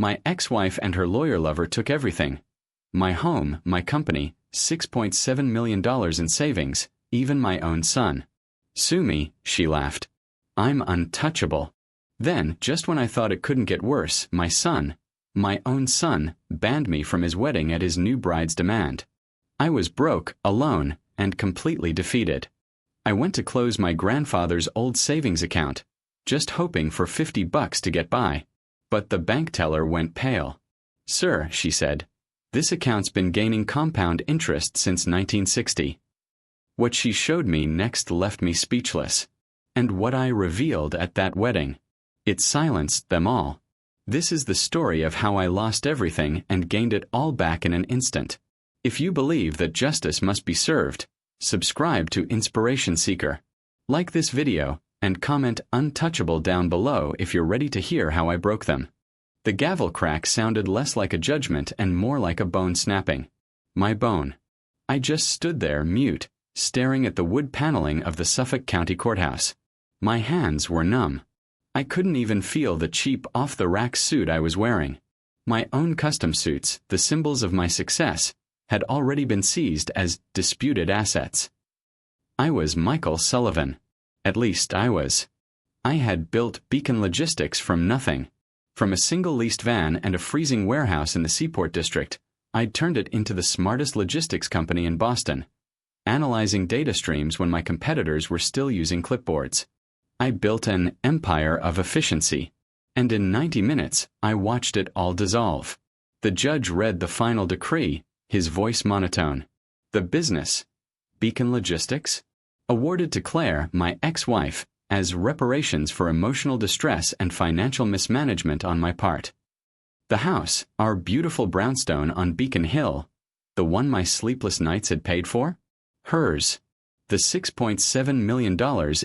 My ex-wife and her lawyer lover took everything. My home, my company, $6.7 million in savings, even my own son. Sue me, she laughed. I'm untouchable. Then, just when I thought it couldn't get worse, my son, my own son, banned me from his wedding at his new bride's demand. I was broke, alone, and completely defeated. I went to close my grandfather's old savings account, just hoping for $50 to get by. But the bank teller went pale. Sir, she said, this account's been gaining compound interest since 1960. What she showed me next left me speechless. And what I revealed at that wedding. It silenced them all. This is the story of how I lost everything and gained it all back in an instant. If you believe that justice must be served, subscribe to Inspiration Seeker. Like this video, and comment Untouchable down below if you're ready to hear how I broke them. The gavel crack sounded less like a judgment and more like a bone snapping. My bone. I just stood there, mute, staring at the wood paneling of the Suffolk County Courthouse. My hands were numb. I couldn't even feel the cheap off-the-rack suit I was wearing. My own custom suits, the symbols of my success, had already been seized as disputed assets. I was Michael Sullivan. At least I was. I had built Beacon Logistics from nothing. From a single leased van and a freezing warehouse in the Seaport District, I'd turned it into the smartest logistics company in Boston, analyzing data streams when my competitors were still using clipboards. I built an empire of efficiency, and in 90 minutes, I watched it all dissolve. The judge read the final decree, his voice monotone. The business, Beacon Logistics, awarded to Claire, my ex-wife, as reparations for emotional distress and financial mismanagement on my part. The house, our beautiful brownstone on Beacon Hill, the one my sleepless nights had paid for, hers. The $6.7 million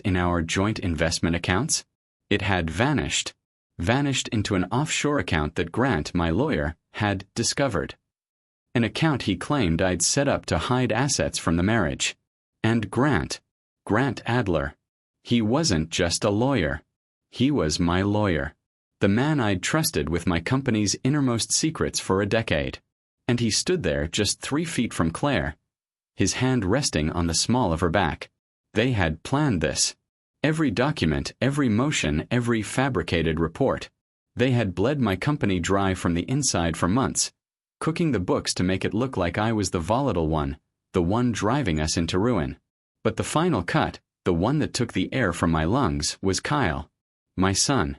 in our joint investment accounts, it had vanished into an offshore account that Grant, my lawyer, had discovered. An account he claimed I'd set up to hide assets from the marriage. And Grant Adler, he wasn't just a lawyer. He was my lawyer. The man I'd trusted with my company's innermost secrets for a decade. And he stood there just 3 feet from Claire, his hand resting on the small of her back. They had planned this. Every document, every motion, every fabricated report. They had bled my company dry from the inside for months, cooking the books to make it look like I was the volatile one, the one driving us into ruin. But the final cut, the one that took the air from my lungs, was Kyle, my son.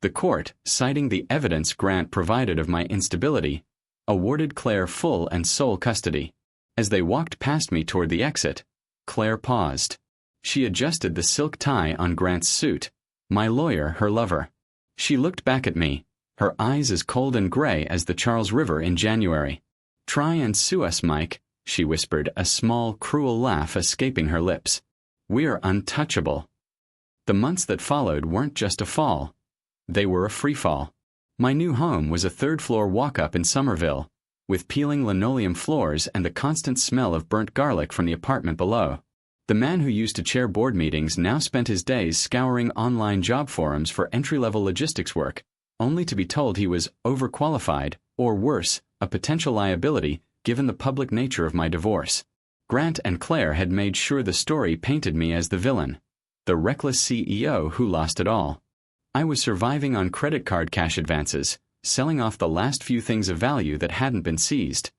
The court, citing the evidence Grant provided of my instability, awarded Claire full and sole custody. As they walked past me toward the exit, Claire paused. She adjusted the silk tie on Grant's suit, my lawyer, her lover. She looked back at me, her eyes as cold and gray as the Charles River in January. Try and sue us, Mike, she whispered, a small, cruel laugh escaping her lips. We're untouchable. The months that followed weren't just a fall. They were a free fall. My new home was a third-floor walk-up in Somerville, with peeling linoleum floors and the constant smell of burnt garlic from the apartment below. The man who used to chair board meetings now spent his days scouring online job forums for entry-level logistics work, only to be told he was overqualified, or worse, a potential liability, given the public nature of my divorce. Grant and Claire had made sure the story painted me as the villain, the reckless CEO who lost it all. I was surviving on credit card cash advances, selling off the last few things of value that hadn't been seized.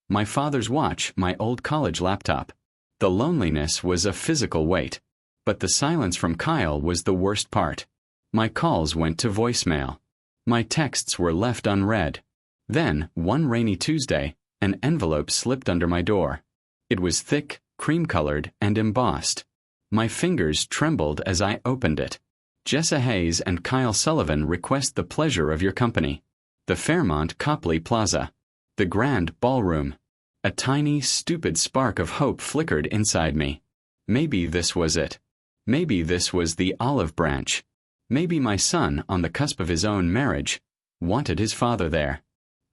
My father's watch, my old college laptop. The loneliness was a physical weight. But the silence from Kyle was the worst part. My calls went to voicemail. My texts were left unread. Then, one rainy Tuesday, an envelope slipped under my door. It was thick, cream-colored, and embossed. My fingers trembled as I opened it. Jessa Hayes and Kyle Sullivan request the pleasure of your company. The Fairmont Copley Plaza. The Grand Ballroom. A tiny, stupid spark of hope flickered inside me. Maybe this was it. Maybe this was the olive branch. Maybe my son, on the cusp of his own marriage, wanted his father there.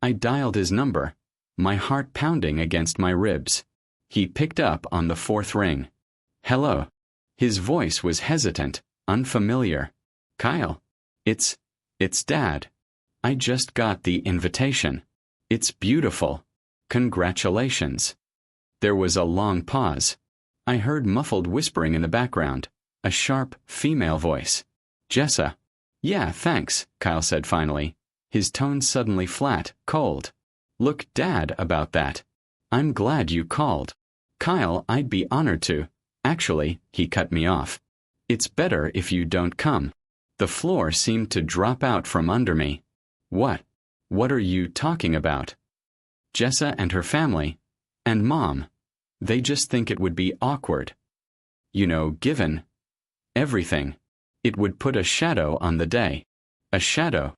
I dialed his number, my heart pounding against my ribs. He picked up on the 4th ring. Hello. His voice was hesitant, unfamiliar. Kyle. It's Dad. I just got the invitation. It's beautiful. Congratulations. There was a long pause. I heard muffled whispering in the background, a sharp, female voice. Jessa. Yeah, thanks, Kyle said finally, his tone suddenly flat, cold. Look, Dad, about that. I'm glad you called. Kyle, I'd be honored to. Actually, he cut me off. It's better if you don't come. The floor seemed to drop out from under me. What? What are you talking about? Jessa and her family. And Mom. They just think it would be awkward. You know, given everything. It would put a shadow on the day. A shadow.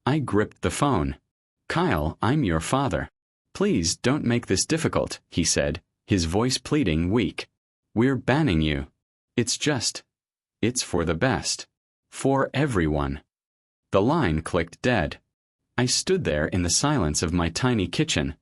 I gripped the phone. Kyle, I'm your father. Please don't make this difficult, he said, his voice pleading weak. We're banning you. It's for the best. For everyone. The line clicked dead. I stood there in the silence of my tiny kitchen,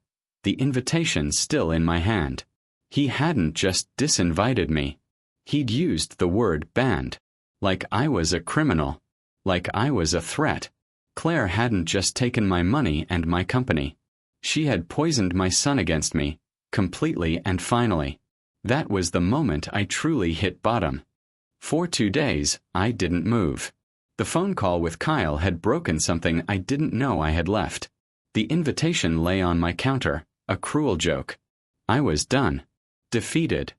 the invitation still in my hand. He hadn't just disinvited me. He'd used the word banned. Like I was a criminal. Like I was a threat. Claire hadn't just taken my money and my company. She had poisoned my son against me, completely and finally. That was the moment I truly hit bottom. For 2 days, I didn't move. The phone call with Kyle had broken something I didn't know I had left. The invitation lay on my counter, a cruel joke. I was done. Defeated.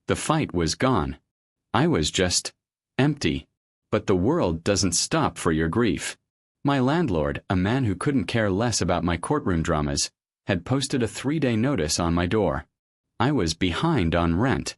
The fight was gone. I was just empty. But the world doesn't stop for your grief. My landlord, a man who couldn't care less about my courtroom dramas, had posted a 3-day notice on my door. I was behind on rent.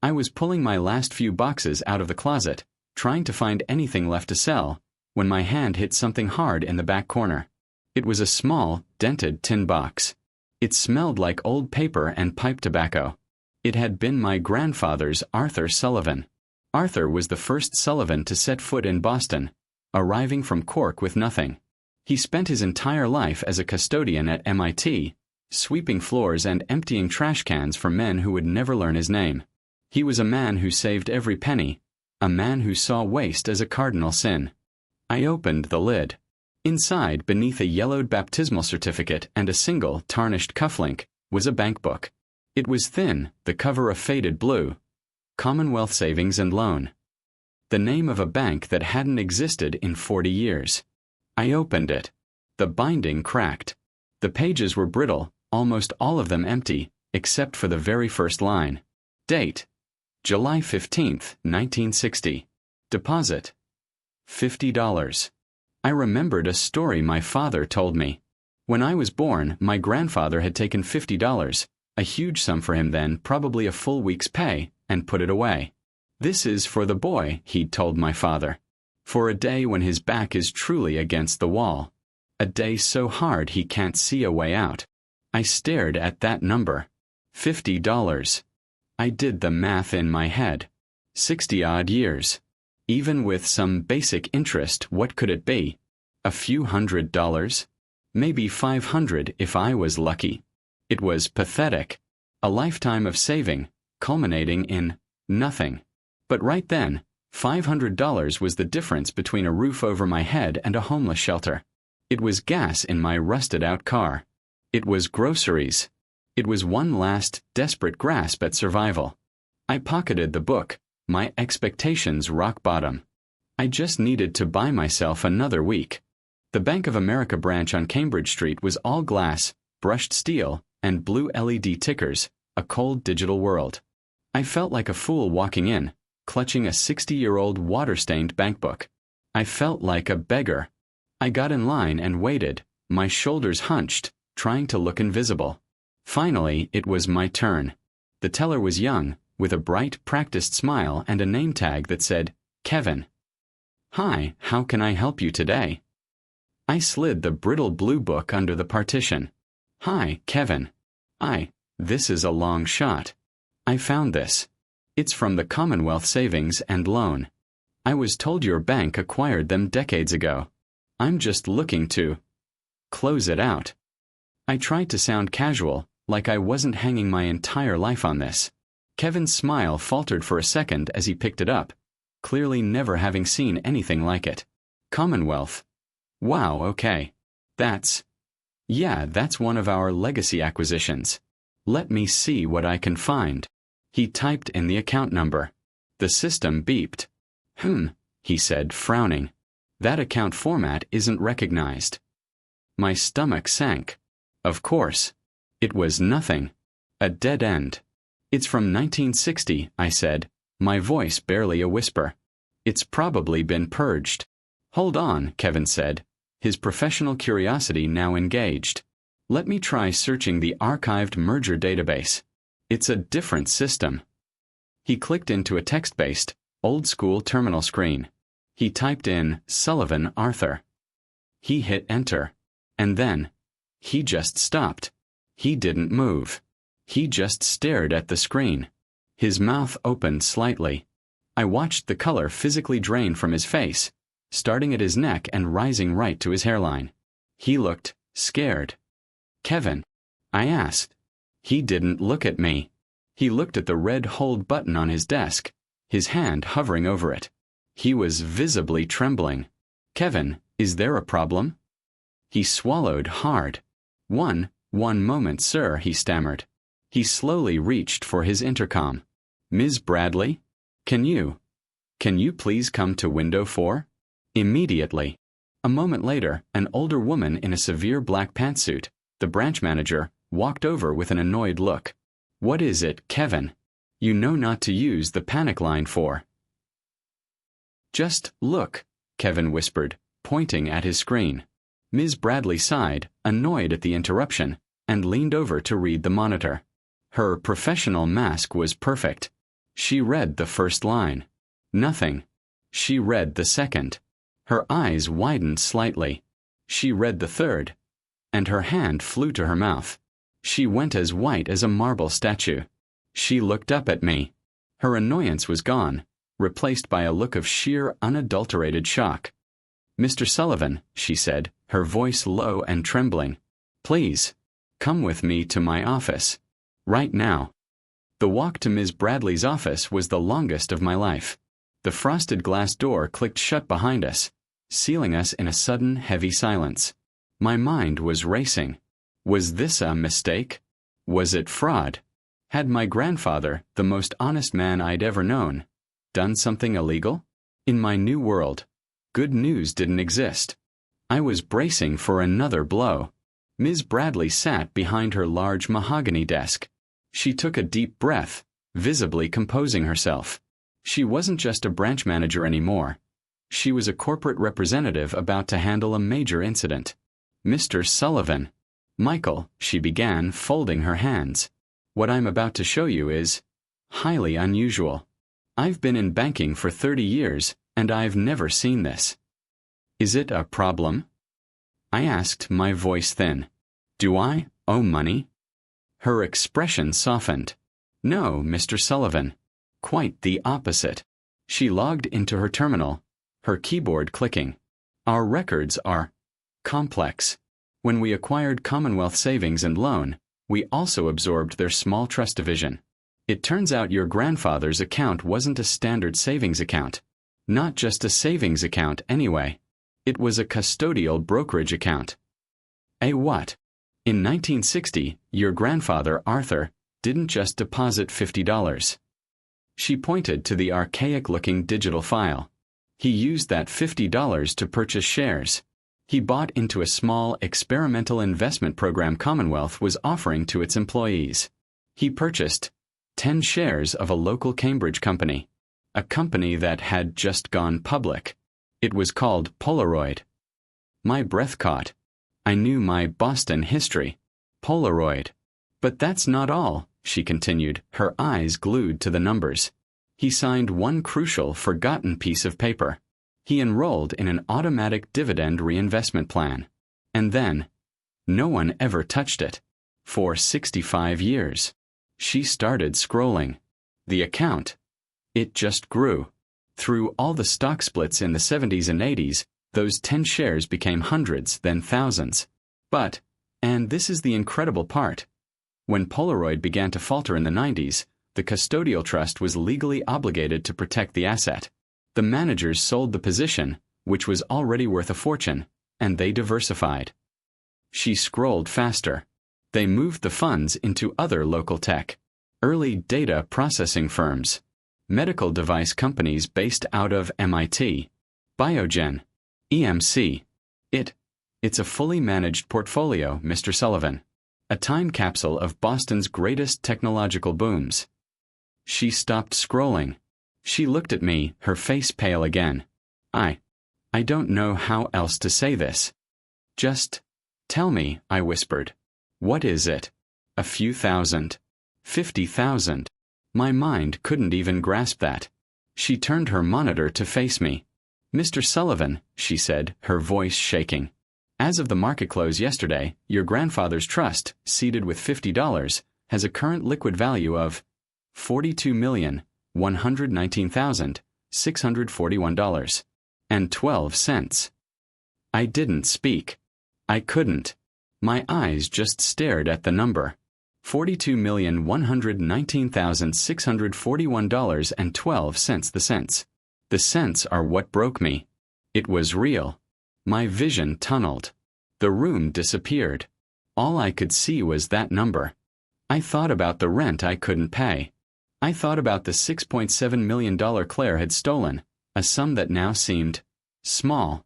I was pulling my last few boxes out of the closet, trying to find anything left to sell, when my hand hit something hard in the back corner. It was a small, dented tin box. It smelled like old paper and pipe tobacco. It had been my grandfather's Arthur Sullivan. Arthur was the first Sullivan to set foot in Boston, arriving from Cork with nothing. He spent his entire life as a custodian at MIT, sweeping floors and emptying trash cans for men who would never learn his name. He was a man who saved every penny, a man who saw waste as a cardinal sin. I opened the lid. Inside, beneath a yellowed baptismal certificate and a single, tarnished cufflink, was a bank book. It was thin, the cover a faded blue. Commonwealth Savings and Loan. The name of a bank that hadn't existed in 40 years. I opened it. The binding cracked. The pages were brittle, almost all of them empty, except for the very first line. Date: July 15th, 1960. Deposit: $50. I remembered a story my father told me. When I was born, my grandfather had taken $50, a huge sum for him then, probably a full week's pay, and put it away. This is for the boy, he'd told my father. For a day when his back is truly against the wall. A day so hard he can't see a way out. I stared at that number. $50. I did the math in my head. 60-odd years. Even with some basic interest, what could it be? A few $100? Maybe $500 if I was lucky. It was pathetic. A lifetime of saving, culminating in nothing. But right then, $500 was the difference between a roof over my head and a homeless shelter. It was gas in my rusted-out car. It was groceries. It was one last, desperate grasp at survival. I pocketed the book, my expectations rock bottom. I just needed to buy myself another week. The Bank of America branch on Cambridge Street was all glass, brushed steel, and blue LED tickers, a cold digital world. I felt like a fool walking in, clutching a 60-year-old water-stained bankbook. I felt like a beggar. I got in line and waited, my shoulders hunched, trying to look invisible. Finally, it was my turn. The teller was young, with a bright, practiced smile and a name tag that said, Kevin. Hi, how can I help you today? I slid the brittle blue book under the partition. Hi, Kevin. This is a long shot. I found this. It's from the Commonwealth Savings and Loan. I was told your bank acquired them decades ago. I'm just looking to close it out. I tried to sound casual, like I wasn't hanging my entire life on this. Kevin's smile faltered for a second as he picked it up, clearly never having seen anything like it. Commonwealth. Wow, okay. That's one of our legacy acquisitions. Let me see what I can find. He typed in the account number. The system beeped. He said, frowning. That account format isn't recognized. My stomach sank. Of course. It was nothing. A dead end. It's from 1960, I said, my voice barely a whisper. It's probably been purged. Hold on, Kevin said, his professional curiosity now engaged. Let me try searching the archived merger database. It's a different system. He clicked into a text-based, old-school terminal screen. He typed in Sullivan Arthur. He hit enter. And then, he just stopped. He didn't move. He just stared at the screen. His mouth opened slightly. I watched the color physically drain from his face, starting at his neck and rising right to his hairline. He looked scared. Kevin? I asked. He didn't look at me. He looked at the red hold button on his desk, his hand hovering over it. He was visibly trembling. Kevin, is there a problem? He swallowed hard. One moment, sir, he stammered. He slowly reached for his intercom. Ms. Bradley? Can you please come to window 4? Immediately. A moment later, an older woman in a severe black pantsuit, the branch manager, walked over with an annoyed look. What is it, Kevin? You know not to use the panic line for. Just look, Kevin whispered, pointing at his screen. Ms. Bradley sighed, annoyed at the interruption, and leaned over to read the monitor. Her professional mask was perfect. She read the first line. Nothing. She read the second. Her eyes widened slightly. She read the third. And her hand flew to her mouth. She went as white as a marble statue. She looked up at me. Her annoyance was gone, replaced by a look of sheer, unadulterated shock. Mr. Sullivan, she said, her voice low and trembling. Please, come with me to my office. Right now. The walk to Ms. Bradley's office was the longest of my life. The frosted glass door clicked shut behind us, sealing us in a sudden, heavy silence. My mind was racing. Was this a mistake? Was it fraud? Had my grandfather, the most honest man I'd ever known, done something illegal? In my new world, good news didn't exist. I was bracing for another blow. Ms. Bradley sat behind her large mahogany desk. She took a deep breath, visibly composing herself. She wasn't just a branch manager anymore. She was a corporate representative about to handle a major incident. Mr. Sullivan. Michael, she began, folding her hands. What I'm about to show you is highly unusual. I've been in banking for 30 years, and I've never seen this. Is it a problem? I asked, my voice thin. Do I owe money? Her expression softened. No, Mr. Sullivan. Quite the opposite. She logged into her terminal, her keyboard clicking. Our records are complex. When we acquired Commonwealth Savings and Loan, we also absorbed their small trust division. It turns out your grandfather's account wasn't a standard savings account. Not just a savings account, anyway. It was a custodial brokerage account. A what? In 1960, your grandfather, Arthur, didn't just deposit $50. She pointed to the archaic-looking digital file. He used that $50 to purchase shares. He bought into a small experimental investment program Commonwealth was offering to its employees. He purchased 10 shares of a local Cambridge company, a company that had just gone public. It was called Polaroid. My breath caught. I knew my Boston history. Polaroid. But that's not all, she continued, her eyes glued to the numbers. He signed one crucial, forgotten piece of paper. He enrolled in an automatic dividend reinvestment plan. And then, no one ever touched it. For 65 years. She started scrolling. The account. It just grew. Through all the stock splits in the 70s and 80s, those 10 shares became hundreds, then thousands. But, and this is the incredible part, when Polaroid began to falter in the 90s, the custodial trust was legally obligated to protect the asset. The managers sold the position, which was already worth a fortune, and they diversified. She scrolled faster. They moved the funds into other local tech, early data processing firms, medical device companies based out of MIT, Biogen, EMC. It's a fully managed portfolio, Mr. Sullivan. A time capsule of Boston's greatest technological booms. She stopped scrolling. She looked at me, her face pale again. I don't know how else to say this. Just tell me, I whispered. What is it? A few thousand? 50,000? My mind couldn't even grasp that. She turned her monitor to face me. Mr. Sullivan, she said, her voice shaking. As of the market close yesterday, your grandfather's trust, seated with $50, has a current liquid value of $42,119,641.12. I didn't speak. I couldn't. My eyes just stared at the number. $42,119,641.12. The cents. The cents are what broke me. It was real. My vision tunneled. The room disappeared. All I could see was that number. I thought about the rent I couldn't pay. I thought about the $6.7 million Claire had stolen, a sum that now seemed small.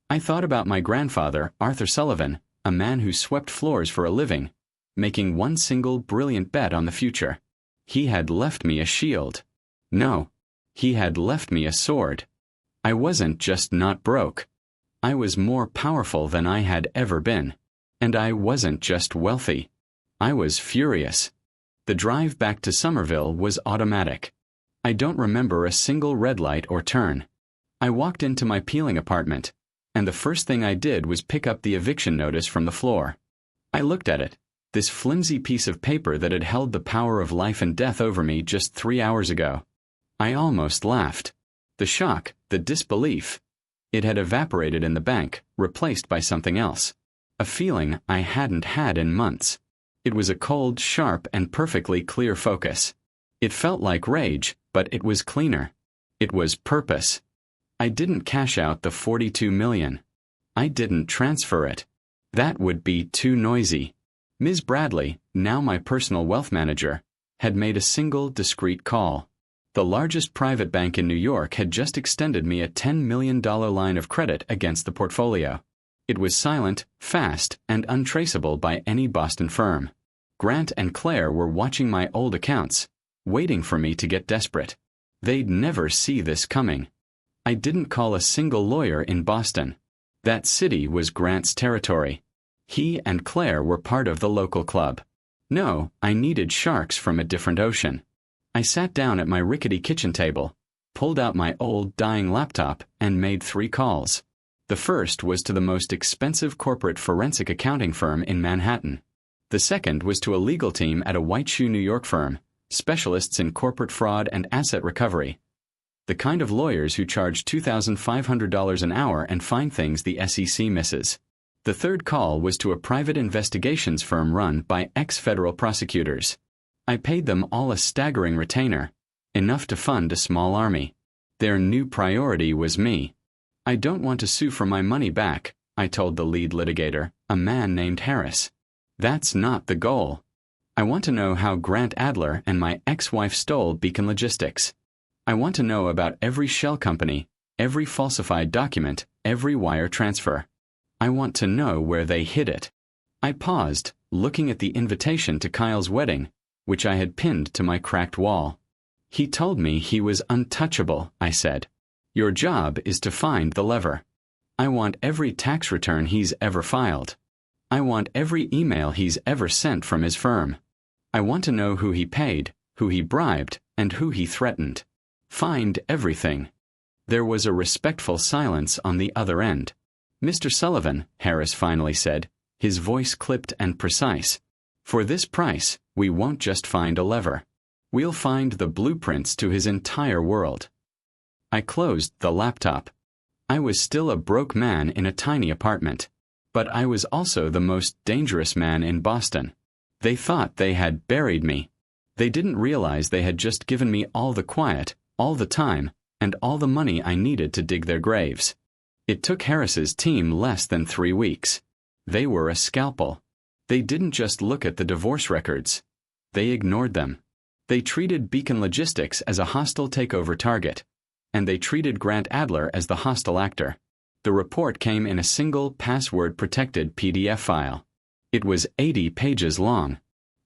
I thought about my grandfather, Arthur Sullivan, a man who swept floors for a living, making one single brilliant bet on the future. He had left me a shield. No, he had left me a sword. I wasn't just not broke. I was more powerful than I had ever been. And I wasn't just wealthy. I was furious. The drive back to Somerville was automatic. I don't remember a single red light or turn. I walked into my peeling apartment, and the first thing I did was pick up the eviction notice from the floor. I looked at it, this flimsy piece of paper that had held the power of life and death over me just 3 hours ago. I almost laughed. The shock, the disbelief. It had evaporated in the bank, replaced by something else. A feeling I hadn't had in months. It was a cold, sharp, and perfectly clear focus. It felt like rage, but it was cleaner. It was purpose. I didn't cash out the $42 million. I didn't transfer it. That would be too noisy. Ms. Bradley, now my personal wealth manager, had made a single discreet call. The largest private bank in New York had just extended me a $10 million line of credit against the portfolio. It was silent, fast, and untraceable by any Boston firm. Grant and Claire were watching my old accounts, waiting for me to get desperate. They'd never see this coming. I didn't call a single lawyer in Boston. That city was Grant's territory. He and Claire were part of the local club. No, I needed sharks from a different ocean. I sat down at my rickety kitchen table, pulled out my old, dying laptop, and made 3 calls. The first was to the most expensive corporate forensic accounting firm in Manhattan. The second was to a legal team at a White Shoe New York firm, specialists in corporate fraud and asset recovery. The kind of lawyers who charge $2,500 an hour and find things the SEC misses. The third call was to a private investigations firm run by ex-federal prosecutors. I paid them all a staggering retainer, enough to fund a small army. Their new priority was me. I don't want to sue for my money back, I told the lead litigator, a man named Harris. That's not the goal. I want to know how Grant Adler and my ex-wife stole Beacon Logistics. I want to know about every shell company, every falsified document, every wire transfer. I want to know where they hid it. I paused, looking at the invitation to Kyle's wedding, which I had pinned to my cracked wall. He told me he was untouchable, I said. Your job is to find the lever. I want every tax return he's ever filed. I want every email he's ever sent from his firm. I want to know who he paid, who he bribed, and who he threatened. Find everything. There was a respectful silence on the other end. Mr. Sullivan, Harris finally said, his voice clipped and precise. For this price, we won't just find a lever. We'll find the blueprints to his entire world. I closed the laptop. I was still a broke man in a tiny apartment. But I was also the most dangerous man in Boston. They thought they had buried me. They didn't realize they had just given me all the quiet, all the time, and all the money I needed to dig their graves. It took Harris's team less than 3 weeks. They were a scalpel. They didn't just look at the divorce records. They ignored them. They treated Beacon Logistics as a hostile takeover target, and they treated Grant Adler as the hostile actor. The report came in a single password-protected PDF file. It was 80 pages long.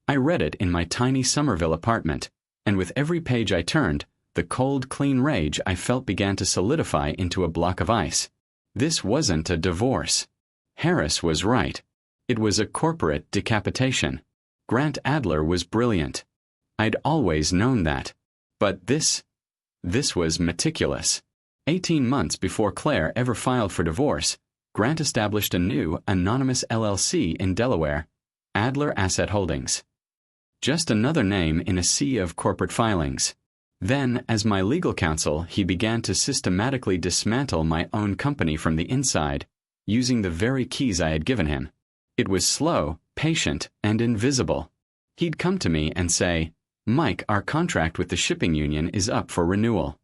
I read it in my tiny Somerville apartment, and with every page I turned, the cold, clean rage I felt began to solidify into a block of ice. This wasn't a divorce. Harris was right. It was a corporate decapitation. Grant Adler was brilliant. I'd always known that. But this was meticulous. 18 months before Claire ever filed for divorce, Grant established a new, anonymous LLC in Delaware, Adler Asset Holdings. Just another name in a sea of corporate filings. Then, as my legal counsel, he began to systematically dismantle my own company from the inside, using the very keys I had given him. It was slow, patient, and invisible. He'd come to me and say, "Mike, our contract with the shipping union is up for renewal."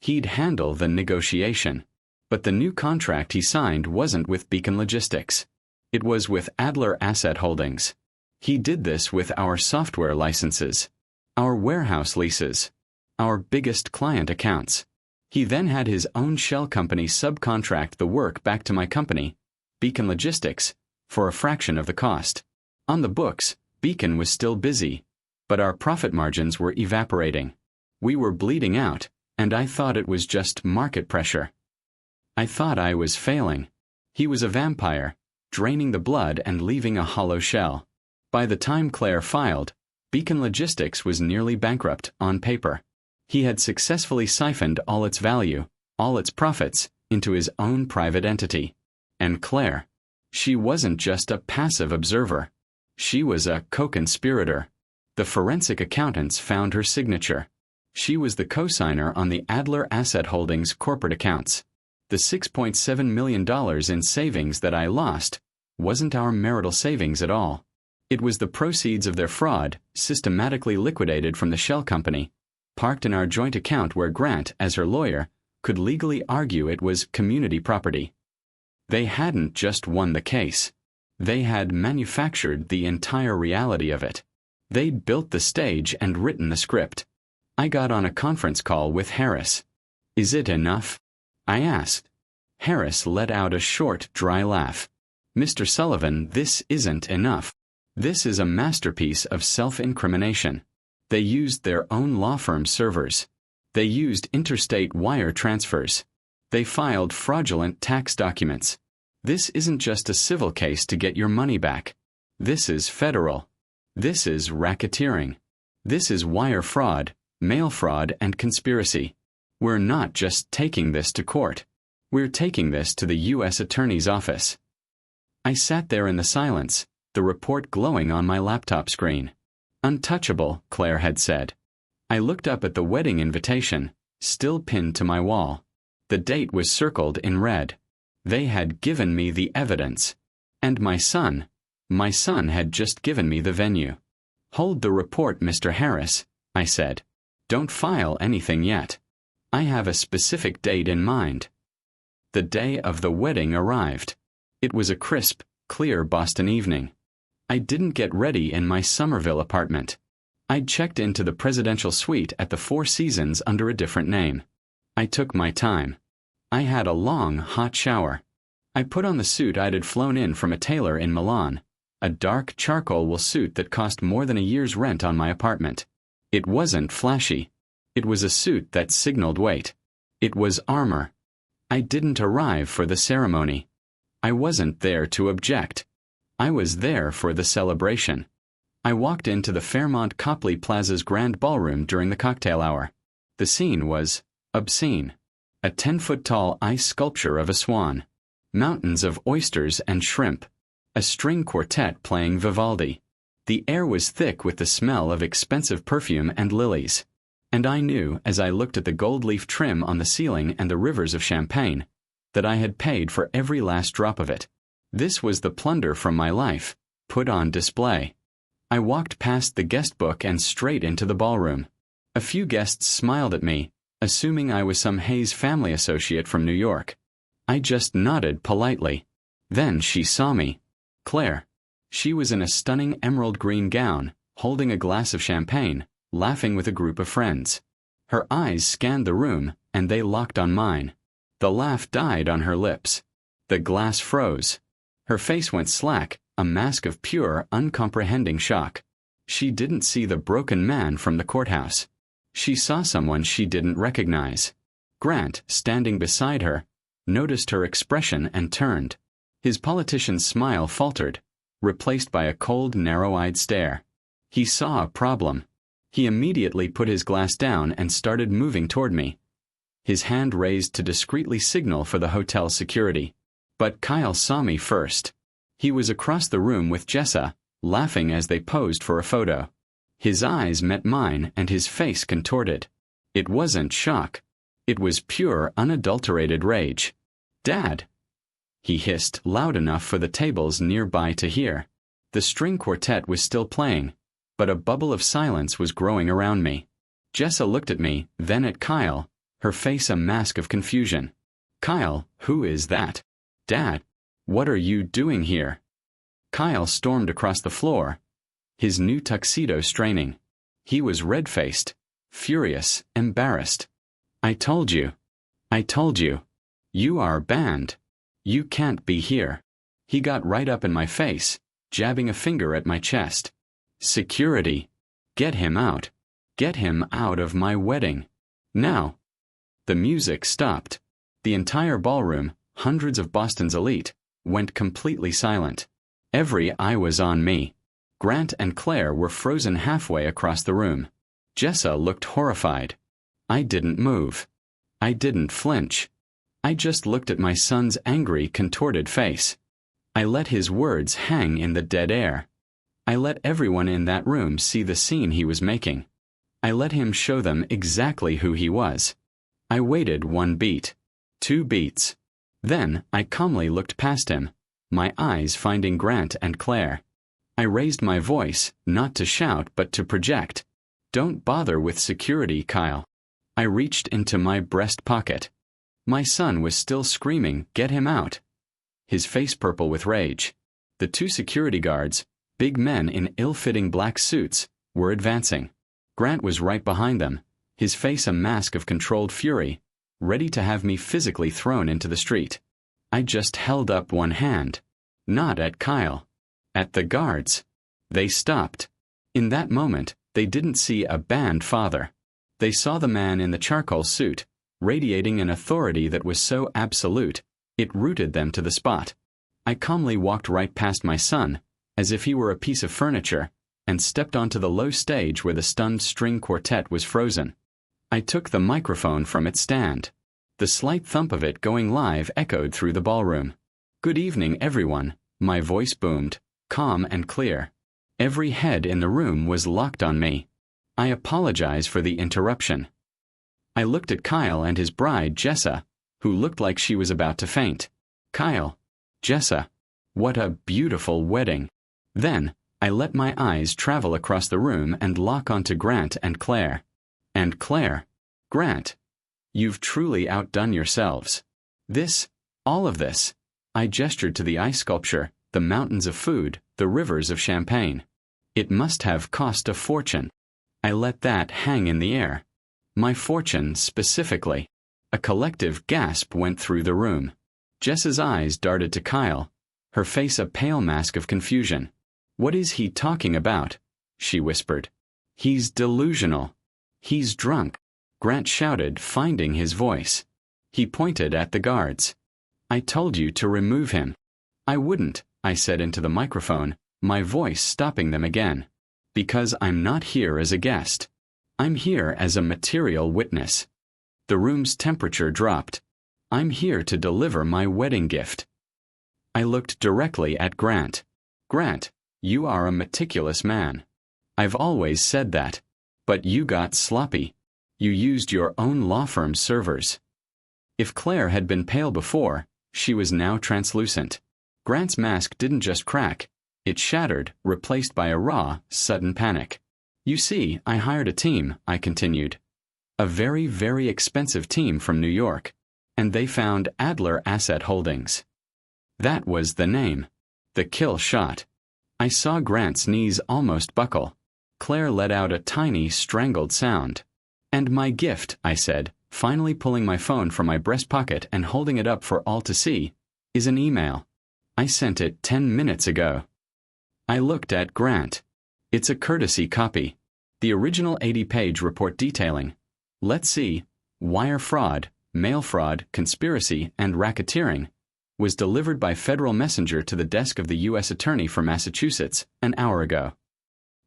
He'd handle the negotiation. But the new contract he signed wasn't with Beacon Logistics. It was with Adler Asset Holdings. He did this with our software licenses, our warehouse leases, our biggest client accounts. He then had his own shell company subcontract the work back to my company, Beacon Logistics, for a fraction of the cost. On the books, Beacon was still busy, but our profit margins were evaporating. We were bleeding out, and I thought it was just market pressure. I thought I was failing. He was a vampire, draining the blood and leaving a hollow shell. By the time Claire filed, Beacon Logistics was nearly bankrupt on paper. He had successfully siphoned all its value, all its profits, into his own private entity. And Claire, she wasn't just a passive observer. She was a co-conspirator. The forensic accountants found her signature. She was the co-signer on the Adler Asset Holdings corporate accounts. The $6.7 million in savings that I lost wasn't our marital savings at all. It was the proceeds of their fraud, systematically liquidated from the shell company, parked in our joint account where Grant, as her lawyer, could legally argue it was community property. They hadn't just won the case. They had manufactured the entire reality of it. They'd built the stage and written the script. I got on a conference call with Harris. "Is it enough?" I asked. Harris let out a short, dry laugh. "Mr. Sullivan, this isn't enough. This is a masterpiece of self-incrimination. They used their own law firm servers. They used interstate wire transfers. They filed fraudulent tax documents. This isn't just a civil case to get your money back. This is federal. This is racketeering. This is wire fraud, mail fraud, and conspiracy. We're not just taking this to court. We're taking this to the U.S. Attorney's office." I sat there in the silence, the report glowing on my laptop screen. "Untouchable," Claire had said. I looked up at the wedding invitation, still pinned to my wall. The date was circled in red. They had given me the evidence. And my son had just given me the venue. "Hold the report, Mr. Harris," I said. "Don't file anything yet. I have a specific date in mind." The day of the wedding arrived. It was a crisp, clear Boston evening. I didn't get ready in my Somerville apartment. I'd checked into the presidential suite at the Four Seasons under a different name. I took my time. I had a long, hot shower. I put on the suit I'd had flown in from a tailor in Milan, a dark charcoal wool suit that cost more than a year's rent on my apartment. It wasn't flashy. It was a suit that signaled weight. It was armor. I didn't arrive for the ceremony. I wasn't there to object. I was there for the celebration. I walked into the Fairmont Copley Plaza's grand ballroom during the cocktail hour. The scene was obscene. A 10-foot-tall ice sculpture of a swan. Mountains of oysters and shrimp. A string quartet playing Vivaldi. The air was thick with the smell of expensive perfume and lilies. And I knew, as I looked at the gold leaf trim on the ceiling and the rivers of champagne, that I had paid for every last drop of it. This was the plunder from my life, put on display. I walked past the guest book and straight into the ballroom. A few guests smiled at me, assuming I was some Hayes family associate from New York. I just nodded politely. Then she saw me. Claire. She was in a stunning emerald green gown, holding a glass of champagne, laughing with a group of friends. Her eyes scanned the room, and they locked on mine. The laugh died on her lips. The glass froze. Her face went slack, a mask of pure, uncomprehending shock. She didn't see the broken man from the courthouse. She saw someone she didn't recognize. Grant, standing beside her, noticed her expression and turned. His politician's smile faltered, replaced by a cold, narrow-eyed stare. He saw a problem. He immediately put his glass down and started moving toward me. His hand raised to discreetly signal for the hotel security. But Kyle saw me first. He was across the room with Jessa, laughing as they posed for a photo. His eyes met mine and his face contorted. It wasn't shock. It was pure, unadulterated rage. "Dad!" he hissed, loud enough for the tables nearby to hear. The string quartet was still playing, but a bubble of silence was growing around me. Jessa looked at me, then at Kyle, her face a mask of confusion. "Kyle, who is that?" "Dad, what are you doing here?" Kyle stormed across the floor, his new tuxedo straining. He was red-faced, furious, embarrassed. I told you. You are banned. You can't be here." He got right up in my face, jabbing a finger at my chest. "Security. Get him out. Get him out of my wedding. Now." The music stopped. The entire ballroom, hundreds of Boston's elite, went completely silent. Every eye was on me. Grant and Claire were frozen halfway across the room. Jessa looked horrified. I didn't move. I didn't flinch. I just looked at my son's angry, contorted face. I let his words hang in the dead air. I let everyone in that room see the scene he was making. I let him show them exactly who he was. I waited 1 beat, 2 beats. Then I calmly looked past him, my eyes finding Grant and Claire. I raised my voice, not to shout but to project. "Don't bother with security, Kyle." I reached into my breast pocket. My son was still screaming, "Get him out!" His face purple with rage. The 2 security guards, big men in ill-fitting black suits, were advancing. Grant was right behind them, his face a mask of controlled fury, ready to have me physically thrown into the street. I just held up one hand. Not at Kyle. At the guards. They stopped. In that moment, they didn't see a banned father. They saw the man in the charcoal suit, radiating an authority that was so absolute, it rooted them to the spot. I calmly walked right past my son, as if he were a piece of furniture, and stepped onto the low stage where the stunned string quartet was frozen. I took the microphone from its stand. The slight thump of it going live echoed through the ballroom. "Good evening, everyone," my voice boomed, calm and clear. Every head in the room was locked on me. I apologize for the interruption. I looked at Kyle and his bride, Jessa, who looked like she was about to faint. "Kyle, Jessa, what a beautiful wedding." Then, I let my eyes travel across the room and lock onto Grant and Claire. And Claire, "Grant, you've truly outdone yourselves. All of this." I gestured to the ice sculpture, the mountains of food, the rivers of champagne. "It must have cost a fortune." I let that hang in the air. My fortune, specifically. A collective gasp went through the room. Jessa's eyes darted to Kyle, her face a pale mask of confusion. "What is he talking about?" she whispered. "He's delusional. He's drunk," Grant shouted, finding his voice. He pointed at the guards. "I told you to remove him." "I wouldn't," I said into the microphone, my voice stopping them again. "Because I'm not here as a guest. I'm here as a material witness." The room's temperature dropped. "I'm here to deliver my wedding gift." I looked directly at Grant. "Grant, you are a meticulous man. I've always said that. But you got sloppy. You used your own law firm's servers." If Claire had been pale before, she was now translucent. Grant's mask didn't just crack. It shattered, replaced by a raw, sudden panic. "You see, I hired a team," I continued. "A very, very expensive team from New York. And they found Adler Asset Holdings. That was the name. the kill shot. I saw Grant's knees almost buckle. Claire let out a tiny, strangled sound. "And my gift," I said, finally pulling my phone from my breast pocket and holding it up for all to see, "is an email. I sent it 10 minutes ago." I looked at Grant. It's a courtesy copy. The original 80-page report detailing, let's see, wire fraud, mail fraud, conspiracy, and racketeering, was delivered by Federal Messenger to the desk of the U.S. Attorney for Massachusetts an hour ago.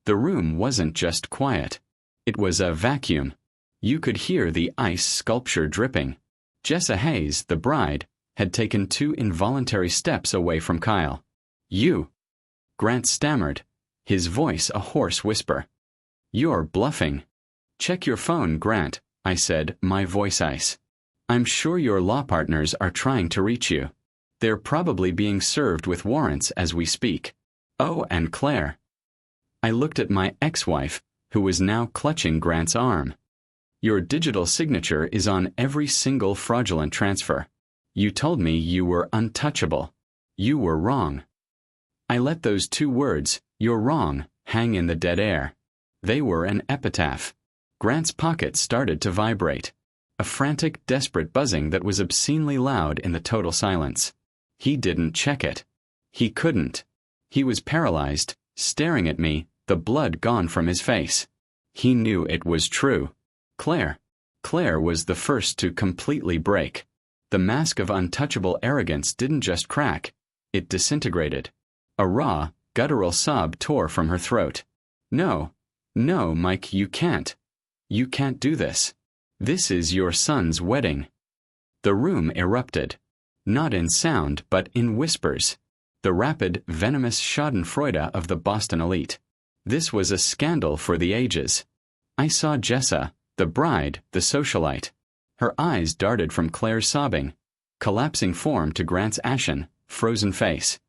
The room wasn't just quiet. It was a vacuum. You could hear the ice sculpture dripping. Jessa Hayes, the bride, had taken 2 involuntary steps away from Kyle. "You!" Grant stammered, his voice a hoarse whisper. "You're bluffing." "Check your phone, Grant," I said, my voice ice. "I'm sure your law partners are trying to reach you. They're probably being served with warrants as we speak. Oh, and Claire." I looked at my ex-wife, who was now clutching Grant's arm. "Your digital signature is on every single fraudulent transfer. You told me you were untouchable. You were wrong." I let those 2 words, "you're wrong," hang in the dead air. They were an epitaph. Grant's pocket started to vibrate. A frantic, desperate buzzing that was obscenely loud in the total silence. He didn't check it. He couldn't. He was paralyzed, staring at me, the blood gone from his face. He knew it was true. Claire was the first to completely break. The mask of untouchable arrogance didn't just crack, it disintegrated. A raw, guttural sob tore from her throat. No, Mike, you can't. You can't do this. This is your son's wedding." The room erupted. Not in sound, but in whispers. The rapid, venomous schadenfreude of the Boston elite. This was a scandal for the ages. I saw Jessa, the bride, the socialite. Her eyes darted from Claire's sobbing, collapsing form to Grant's ashen, frozen face.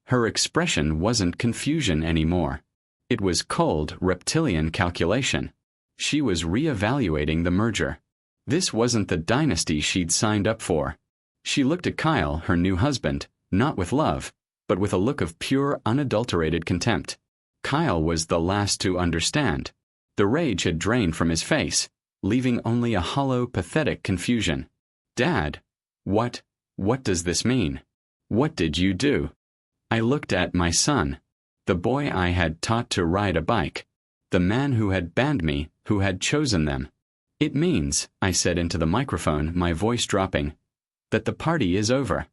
Her expression wasn't confusion anymore. It was cold, reptilian calculation. She was re-evaluating the merger. This wasn't the dynasty she'd signed up for. She looked at Kyle, her new husband, not with love, but with a look of pure, unadulterated contempt. Kyle was the last to understand. The rage had drained from his face, leaving only a hollow, pathetic confusion. "Dad, what does this mean? What did you do?" I looked at my son, the boy I had taught to ride a bike, the man who had banned me, who had chosen them. "It means," I said into the microphone, my voice dropping, "that the party is over."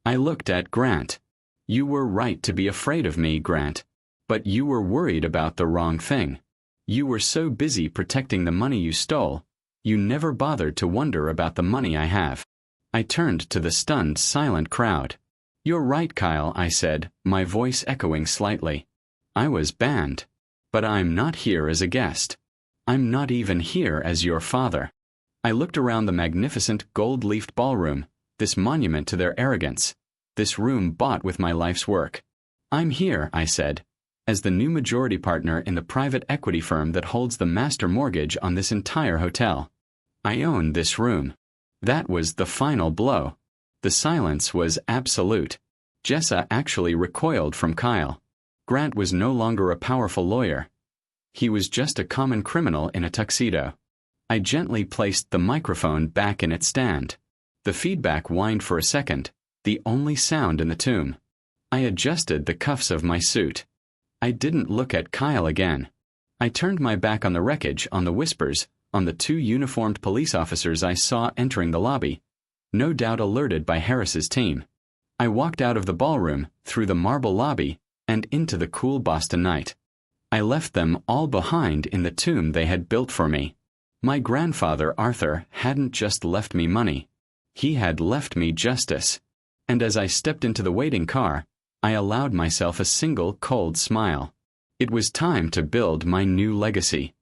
I looked at Grant. "You were right to be afraid of me, Grant. But you were worried about the wrong thing. You were so busy protecting the money you stole, you never bothered to wonder about the money I have." I turned to the stunned, silent crowd. "You're right, Kyle," I said, my voice echoing slightly. "I was banned. But I'm not here as a guest. I'm not even here as your father." I looked around the magnificent gold-leafed ballroom, this monument to their arrogance, this room bought with my life's work. "I'm here," I said, "as the new majority partner in the private equity firm that holds the master mortgage on this entire hotel. I own this room." That was the final blow. The silence was absolute. Jessa actually recoiled from Kyle. Grant was no longer a powerful lawyer. He was just a common criminal in a tuxedo. I gently placed the microphone back in its stand. The feedback whined for a second, the only sound in the tomb. I adjusted the cuffs of my suit. I didn't look at Kyle again. I turned my back on the wreckage, on the whispers, on the 2 uniformed police officers I saw entering the lobby, no doubt alerted by Harris's team. I walked out of the ballroom, through the marble lobby, and into the cool Boston night. I left them all behind in the tomb they had built for me. My grandfather, Arthur, hadn't just left me money. He had left me justice. And as I stepped into the waiting car, I allowed myself a single cold smile. It was time to build my new legacy.